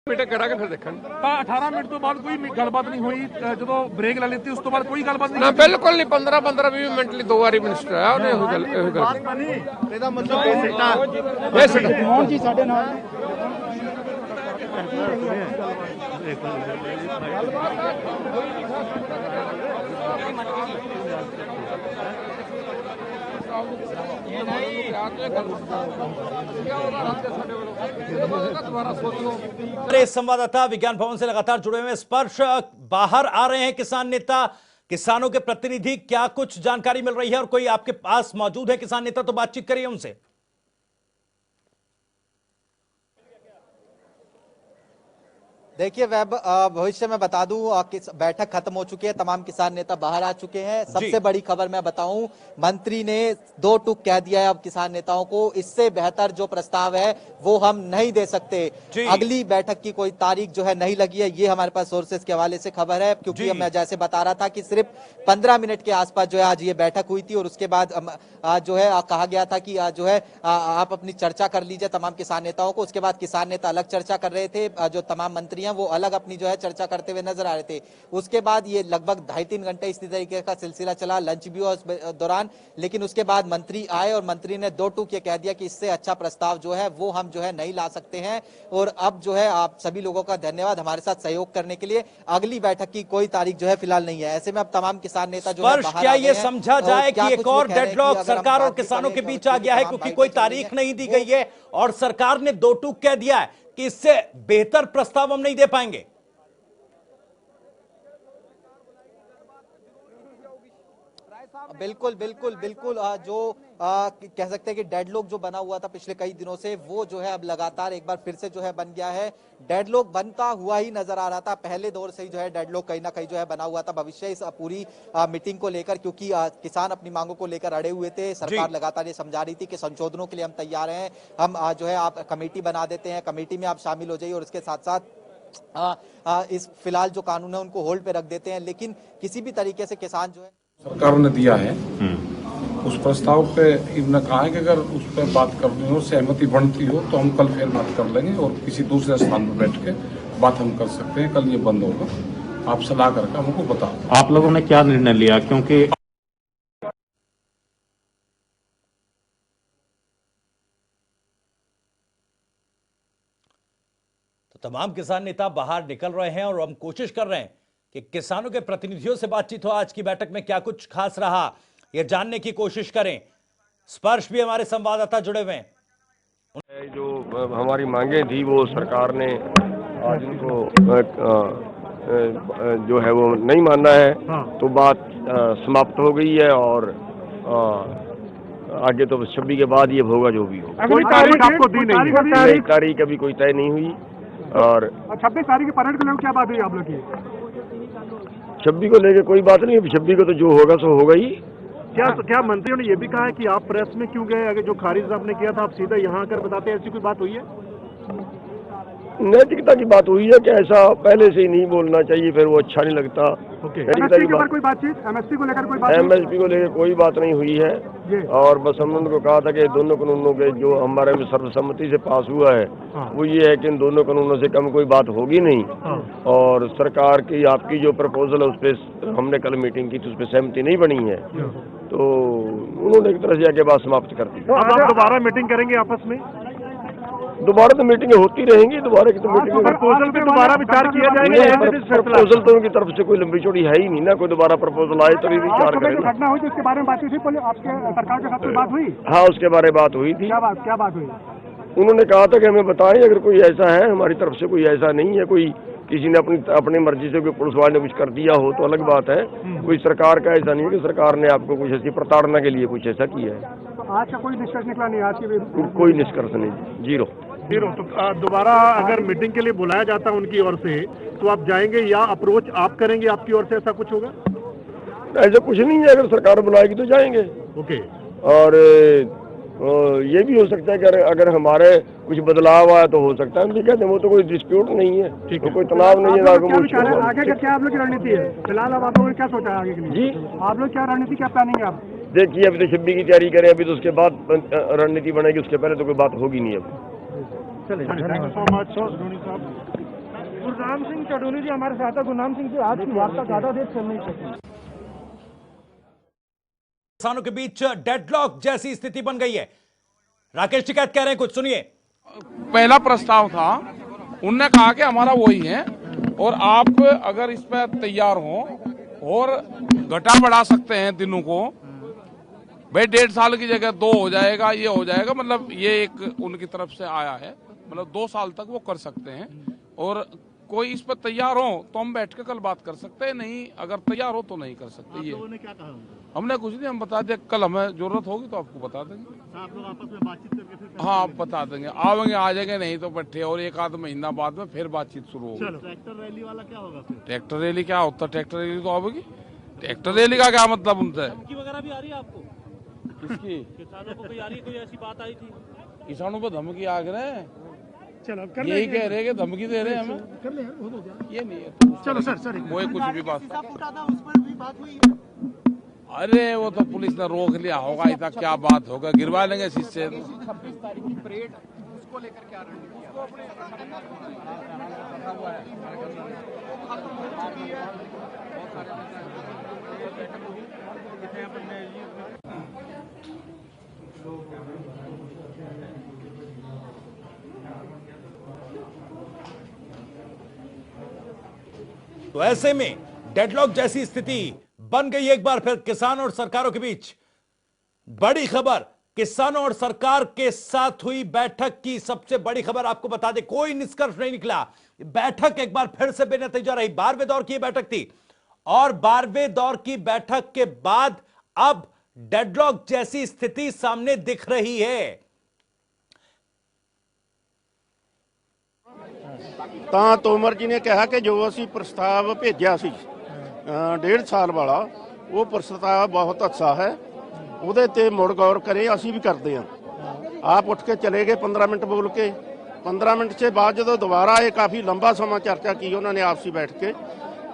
ਬੇਟਾ ਕਰਾਂਗੇ ਫਿਰ ਦੇਖਾਂਗੇ। ਤਾਂ 18 ਮਿੰਟ ਤੋਂ ਬਾਅਦ ਕੋਈ ਗੱਲਬਾਤ ਨਹੀਂ ਹੋਈ, ਜਦੋਂ ਬ੍ਰੇਕ ਲੈ ਲਿੱਤੀ ਉਸ ਤੋਂ ਬਾਅਦ ਕੋਈ ਗੱਲਬਾਤ ਨਹੀਂ? ਨਾ ਬਿਲਕੁਲ ਨਹੀਂ। 15-20 ਮਿੰਟ ਲਈ 2 ਵਾਰੀ ਮਿਨਿਸਟਰ ਆਇਆ, ਉਹਨੇ ਇਹੋ ਗੱਲ ਇਹਦਾ ਮਤਲਬ ਬੇਸਿੱਟਾ ਮੋਹਨ ਜੀ ਸਾਡੇ ਨਾਲ संवाददाता विज्ञान भवन से लगातार जुड़े हुए स्पर्श, बाहर आ रहे हैं किसान नेता, किसानों के प्रतिनिधि, क्या कुछ जानकारी मिल रही है और कोई आपके पास मौजूद है किसान नेता तो बातचीत करिए उनसे। देखिए वैब, भविष्य में बता दूं कि बैठक खत्म हो चुकी है, तमाम किसान नेता बाहर आ चुके हैं। सबसे बड़ी खबर मैं बताऊं, मंत्री ने 2 टूक कह दिया है अब किसान नेताओं को, इससे बेहतर जो प्रस्ताव है वो हम नहीं दे सकते। अगली बैठक की कोई तारीख जो है नहीं लगी है, ये हमारे पास सोर्सेस के हवाले से खबर है, क्योंकि मैं जैसे बता रहा था कि सिर्फ 15 मिनट के आसपास जो है आज ये बैठक हुई थी और उसके बाद जो है कहा गया था कि जो है आप अपनी चर्चा कर लीजिए तमाम किसान नेताओं को। उसके बाद किसान नेता अलग चर्चा कर रहे थे, जो तमाम मंत्री वो अलग अपनी जो है चर्चा करते हुए नजर आ रहे थे। उसके बाद ये लगभग 2.5-3 घंटे इसी तरीके का सिलसिला चला, लंच भी हुआ उस दौरान, लेकिन उसके बाद मंत्री आए और मंत्री ने 2 टूक ये कह दिया कि इससे अच्छा प्रस्ताव जो है वो हम जो है नहीं ला सकते हैं। और अब जो है आप सभी लोगों का धन्यवाद हमारे साथ सहयोग करने के लिए, अगली बैठक की कोई तारीख जो है फिलहाल नहीं है। ऐसे में अब तमाम किसान नेता जो है क्या ये समझा जाए कि एक और डेडलॉक सरकार और किसानों के बीच आ गया है, क्योंकि कोई तारीख नहीं दी गई है और सरकार ने 2 टूक कह दिया है कि इससे बेहतर प्रस्ताव हम नहीं दे पाएंगे? बिल्कुल बिल्कुल बिल्कुल, जो कह सकते हैं कि डेडलॉक जो बना हुआ था पिछले कई दिनों से, वो जो है अब लगातार एक बार फिर से जो है बन गया है। डेडलॉक बनता हुआ ही नजर आ रहा था, पहले दौर से ही जो है डेडलॉक कहीं ना कहीं जो है बना हुआ था भविष्य इस पूरी मीटिंग को लेकर, क्योंकि किसान अपनी मांगों को लेकर अड़े हुए थे। सरकार लगातार ये समझा रही थी कि संशोधनों के लिए हम तैयार हैं, हम जो है आप कमेटी बना देते हैं, कमेटी में आप शामिल हो जाइए और उसके साथ साथ इस फिलहाल जो कानून है उनको होल्ड पे रख देते हैं। लेकिन किसी भी तरीके से किसान जो है सरकार ने दिया है उस प्रस्ताव पे इन्होंने कहा है कि अगर उस पर बात करनी हो, सहमति बनती हो तो हम कल फिर बात कर लेंगे और किसी दूसरे स्थान पर बैठ के बात हम कर सकते हैं। कल ये बंद होगा, आप सलाह करके हमको बताओ। आप लोगों ने क्या निर्णय लिया? क्योंकि तो तमाम किसान नेता बाहर निकल रहे हैं और हम कोशिश कर रहे हैं कि किसानों के प्रतिनिधियों से बातचीत हो। आज की बैठक में क्या कुछ खास रहा ये जानने की कोशिश करें। स्पर्श भी हमारे संवाददाता जुड़े हुए हैं। जो हमारी मांगे थी वो सरकार ने आज उनको जो है वो नहीं मानना है, तो बात समाप्त हो गई है और आगे तो 26 के बाद ये होगा जो भी हो। कोई तारीख आपको दी नहीं? तारीख अभी कोई तय नहीं हुई। और 26 तारीख की परेड को लेकर क्या बात हुई आप लोग की? 26 को लेके कोई बात नहीं, 26 को तो जो होगा सो होगा ही। क्या मंत्रियों ने ये भी कहा है कि आप प्रेस में क्यों गए? अगर जो खारिज आपने किया था आप सीधा यहाँ आकर बताते, ऐसी कोई बात हुई है? नैतिकता की बात हुई है कि ऐसा पहले से ही नहीं बोलना चाहिए, फिर वो अच्छा नहीं लगता। एमएसपी के ऊपर कोई बातचीत? एमएसपी को लेकर कोई बात? एमएसपी को लेकर कोई बात नहीं हुई है और बस हमने उनको कहा था कि दोनों कानूनों के जो हमारे में सर्वसम्मति से पास हुआ है वो ये है कि इन दोनों कानूनों से कम कोई बात होगी नहीं। और सरकार की आपकी जो प्रपोजल है उस पर हमने कल मीटिंग की थी, उस पर सहमति नहीं बनी है, तो उन्होंने एक तरह से आगे बात समाप्त कर दी। आप दोबारा मीटिंग करेंगे आपस में? दोबारा तो मीटिंगें होती रहेंगी, दोबारा की तो मीटिंग प्रपोजल पे दोबारा विचार किया जाएगा। प्रपोजल तो उनकी तरफ से कोई लंबी चौड़ी है ही नहीं ना, कोई दोबारा प्रपोजल आए तभी विचार करेंगे। घटना हुई उसके बारे में बात हुई थी, आपके सरकार के साथ कोई बात हुई? हाँ, उसके बारे में बात हुई थी। क्या बात हुई? उन्होंने कहा था कि हमें बताएं अगर कोई ऐसा है, हमारी तरफ से कोई ऐसा नहीं है, कोई किसी ने अपनी मर्जी से कोई पुलिस वाले ने कुछ कर दिया हो तो अलग बात है। कोई सरकार का ऐसा नहीं है कि सरकार ने आपको कुछ ऐसी प्रताड़ना के लिए कुछ ऐसा किया है। तो आज का कोई निष्कर्ष निकला नहीं? आज की कोई निष्कर्ष नहीं, जीरो। तो दोबारा अगर मीटिंग के लिए बुलाया जाता है उनकी ओर से तो आप जाएंगे या अप्रोच आप करेंगे आपकी ओर से, ऐसा कुछ होगा? ऐसा कुछ नहीं है, अगर सरकार बुलाएगी तो जाएंगे। ओके। और ये भी हो सकता है कि अगर हमारे कुछ बदलाव आया तो हो सकता है हम भी कहते हैं, वो तो कोई डिस्प्यूट नहीं है, तो कोई तनाव नहीं है। आगे का क्या आप लोग की रणनीति है फिलहाल? अब आप लोगों ने क्या सोचा है आगे के लिए? जी, आप लोग क्या रणनीति, क्या प्लानिंग है आप? देखिए अभी तो 26 की तैयारी करें, अभी तो उसके बाद रणनीति बनेगी, उसके पहले तो कोई बात होगी नहीं। अब thank you so much Dhoni साहब। गुरनाम सिंह चटोनी जी हमारे साथ है। गुरनाम सिंह जी, आज की वार्ता ज्यादा देर चल नहीं सकी। किसानों के बीच डेडलॉक जैसी स्थिति बन गई है। राकेश टिकैत कह रहे हैं, कुछ सुनिए। पहला प्रस्ताव था, उनने कहा कि हमारा वही है और आप अगर इस पर तैयार हो और घटा बढ़ा सकते हैं दिनों को, भाई 1.5 साल की जगह 2 हो जाएगा, ये हो जाएगा, मतलब ये एक उनकी तरफ से आया है, मतलब 2 साल तक वो कर सकते हैं। और कोई इस पर तैयार हो तो हम बैठ के कल बात कर सकते हैं, नहीं अगर तैयार हो तो नहीं कर सकते। ये लोगों ने क्या कहा? हमने कुछ नहीं, हम बता दें, कल हमें जरूरत होगी तो आपको बता देंगे। आप लोग आपस में बातचीत करके फिर हाँ, आप बता देंगे, आवेंगे आ जाएंगे, नहीं तो बैठे और 1 आध महीना बाद में फिर बातचीत शुरू होगी। ट्रैक्टर रैली वाला क्या होगा फिर? ट्रैक्टर रैली क्या होता है? ट्रैक्टर रैली तो आवेगी। ट्रैक्टर रैली का क्या मतलब उनसे? धमकी वगैरह भी आ रही है आपको? किसकी? किसानों को कोई आ रही है? कोई ऐसी बात आई थी? किसानों पर धमकी आ रहे हैं, चलो यही कह रहे हैं कि धमकी दे रहे हैं हमें। कर ले यार, बहुत हो गया। ये नहीं है, चलो सर कोई कुछ भी बात। फूटा था, उस पर भी बात हुई। अरे वो तो पुलिस ने रोक लिया होगा, इतना क्या बात होगा, गिरवा लेंगे शीशे। 26 तारीख की परेड, उसको लेकर क्या रणनीति? तो ऐसे में डेडलॉक जैसी स्थिति बन गई एक बार फिर किसानों और सरकारों के बीच। बड़ी खबर, किसानों और सरकार के साथ हुई बैठक की सबसे बड़ी खबर आपको बता दें, कोई निष्कर्ष नहीं निकला। बैठक एक बार फिर से बेनतीजा रही। 12वें दौर की बैठक थी और 12वें दौर की बैठक के बाद अब डेडलॉक जैसी स्थिति सामने दिख रही है। ਤਾਂ ਤੋਮਰ ਜੀ ਨੇ ਕਿਹਾ ਕਿ ਜੋ ਅਸੀਂ ਪ੍ਰਸਤਾਵ ਭੇਜਿਆ ਸੀ 1.5 ਸਾਲ ਵਾਲਾ, ਉਹ ਪ੍ਰਸਤਾਵ ਬਹੁਤ ਅੱਛਾ ਹੈ, ਉਹਦੇ ਤੇ ਮੁੜ ਗੌਰ ਕਰੇ, ਅਸੀਂ ਵੀ ਕਰਦੇ ਹਾਂ। ਆਪ ਉੱਠ ਕੇ ਚਲੇ ਗਏ 15 ਮਿੰਟ बोल के। 15 मिनट से बाद जो दोबारा ये काफ़ी लंबा समय चर्चा की उन्होंने आपसी बैठ के,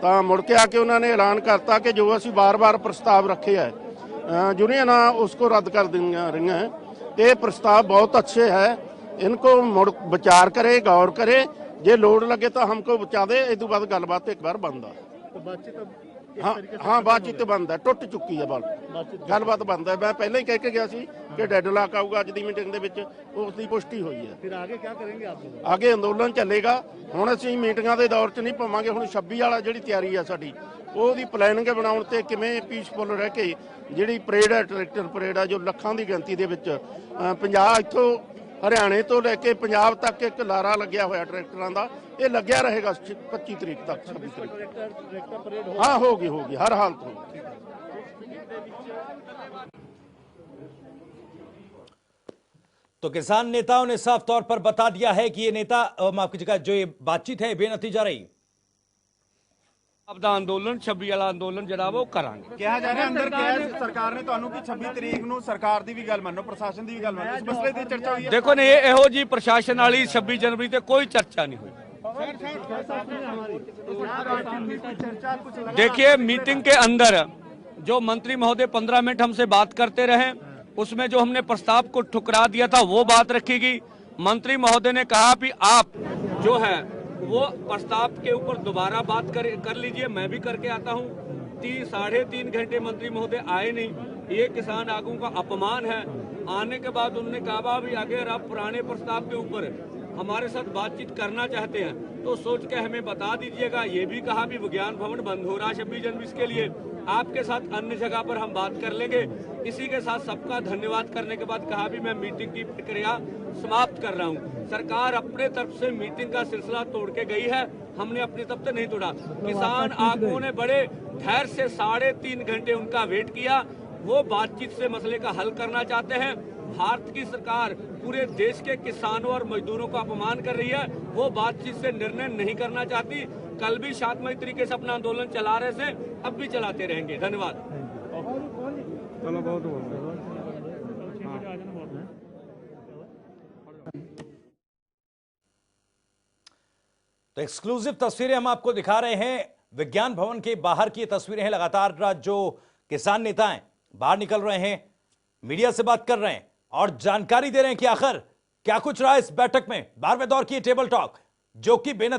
तो मुड़ के आके उन्होंने ऐलान करता कि जो असी बार बार प्रस्ताव रखे है यूनियन उसको रद्द कर दी रही हैं। ये प्रस्ताव बहुत अच्छे हैं, इनको मुड़ विचार करे, गौर करे, जे लोड लगे तो हमको बचा दे। इस बाद गलबात एक बार बंद है। तो बातचीत अब हाँ बातचीत बंद है, टुट चुकी है, गलबात बंद है। मैं पहले ही कह के गया सी कि डेडलॉक आऊगा, अज की मीटिंग ਦੇ ਵਿੱਚ ਉਸ ਦੀ ਪੁਸ਼ਟੀ ਹੋਈ ਹੈ। फिर आगे क्या करेंगे आप लोग? आगे अंदोलन ਚੱਲੇਗਾ। ਹੁਣ ਅਸੀਂ ਮੀਟਿੰਗਾਂ ਦੇ ਦੌਰ 'ਚ ਨਹੀਂ ਪਵਾਂਗੇ। ਹੁਣ 26 ਵਾਲਾ ਜਿਹੜੀ ਤਿਆਰੀ ਆ ਸਾਡੀ, ਉਹਦੀ ਪਲੈਨਿੰਗ ਬਣਾਉਣ ਤੇ ਕਿਵੇਂ ਪੀਸਫੁਲ ਰਹਿ ਕੇ ਜਿਹੜੀ ਪਰੇਡ ਹੈ, ਟਰੈਕਟਰ ਪਰੇਡ ਆ, ਜੋ ਲੱਖਾਂ ਦੀ ਗਿਣਤੀ ਦੇ ਵਿੱਚ 50 ਇੱਥੋਂ ਹਰਿਆਣੇ ਤੋਂ ਲੈ ਕੇ ਪੰਜਾਬ ਤੱਕ ਇੱਕ ਲਾਰਾ ਲੱਗਿਆ ਹੋਇਆ ਟਰੈਕਟਰਾਂ ਦਾ, ਇਹ ਲੱਗਿਆ ਰਹੇਗਾ 25 ਤਰੀਕ ਤੱਕ, 26 ਤਰੀਕ। ट्रैक्टर परेड हो? हाँ होगी, हर हालत होगी। तो किसान नेताओं ने साफ तौर पर बता दिया है कि ये नेता, माफ कीजिएगा, जो ये बातचीत है बेनतीजा रही। ਆਪਦਾ ਅੰਦੋਲਨ 26 ਵਾਲਾ ਅੰਦੋਲਨ ਜਿਹੜਾ ਵਾ ਉਹ ਕਰਾਂਗੇ। ਕਿਹਾ ਜਾ ਰਿਹਾ ਅੰਦਰ ਕਿਹਾ ਸਰਕਾਰ ਨੇ ਤੁਹਾਨੂੰ ਕਿ 26 ਤਰੀਕ ਨੂੰ ਸਰਕਾਰ ਦੀ ਵੀ ਗੱਲ ਮੰਨੋ, ਪ੍ਰਸ਼ਾਸਨ ਦੀ ਵੀ ਗੱਲ ਮੰਨੋ, ਇਸ ਮਸਲੇ ਦੀ ਚਰਚਾ ਹੋਈ ਹੈ। ਦੇਖੋ ਨੇ ਇਹੋ ਜੀ ਪ੍ਰਸ਼ਾਸਨ ਵਾਲੀ 26 जनवरी ਤੇ ਕੋਈ ਚਰਚਾ ਨਹੀਂ हुई। देखिए मीटिंग के अंदर जो मंत्री महोदय 15 मिनट हमसे बात करते रहे, उसमें जो हमने प्रस्ताव को ठुकरा दिया था वो बात रखी गई। मंत्री महोदय ने कहा कि आप जो है वो प्रस्ताव के ऊपर दोबारा बात कर लीजिए, मैं भी करके आता हूँ। 3-3.5 घंटे मंत्री महोदय आए नहीं, ये किसान आगू का अपमान है। आने के बाद उन्होंने कहा भी अगर आप पुराने प्रस्ताव के ऊपर हमारे साथ बातचीत करना चाहते हैं तो सोच के हमें बता दीजिएगा। ये भी कहा भी विज्ञान भवन बंद हो रहा है 26 जनवरी के लिए, आपके साथ अन्य जगह पर हम बात कर लेंगे। इसी के साथ सबका धन्यवाद करने के बाद कहा भी मैं मीटिंग की प्रक्रिया समाप्त कर रहा हूं। सरकार अपने तरफ से मीटिंग का सिलसिला तोड़ के गई है, हमने अपनी तरफ से नहीं तोड़ा। किसान आगुओं ने बड़े धैर्य से 3.5 घंटे उनका वेट किया। वो बातचीत से मसले का हल करना चाहते हैं। भारत की सरकार पूरे देश के किसानों और मजदूरों का अपमान कर रही है, वो बातचीत से निर्णय नहीं करना चाहती। कल भी शांतमय तरीके से अपना आंदोलन चला रहे थे, अब भी चलाते रहेंगे। धन्यवाद। तो एक्सक्लूसिव तस्वीरें हम आपको दिखा रहे हैं। विज्ञान भवन के बाहर की तस्वीरें हैं। लगातार जो किसान नेता हैं बाहर निकल रहे हैं, मीडिया से बात कर रहे हैं और जानकारी दे रहे हैं कि आखिर क्या कुछ रहा इस बैठक में। 12वें दौर की टेबल टॉक जो कि बेनतीजा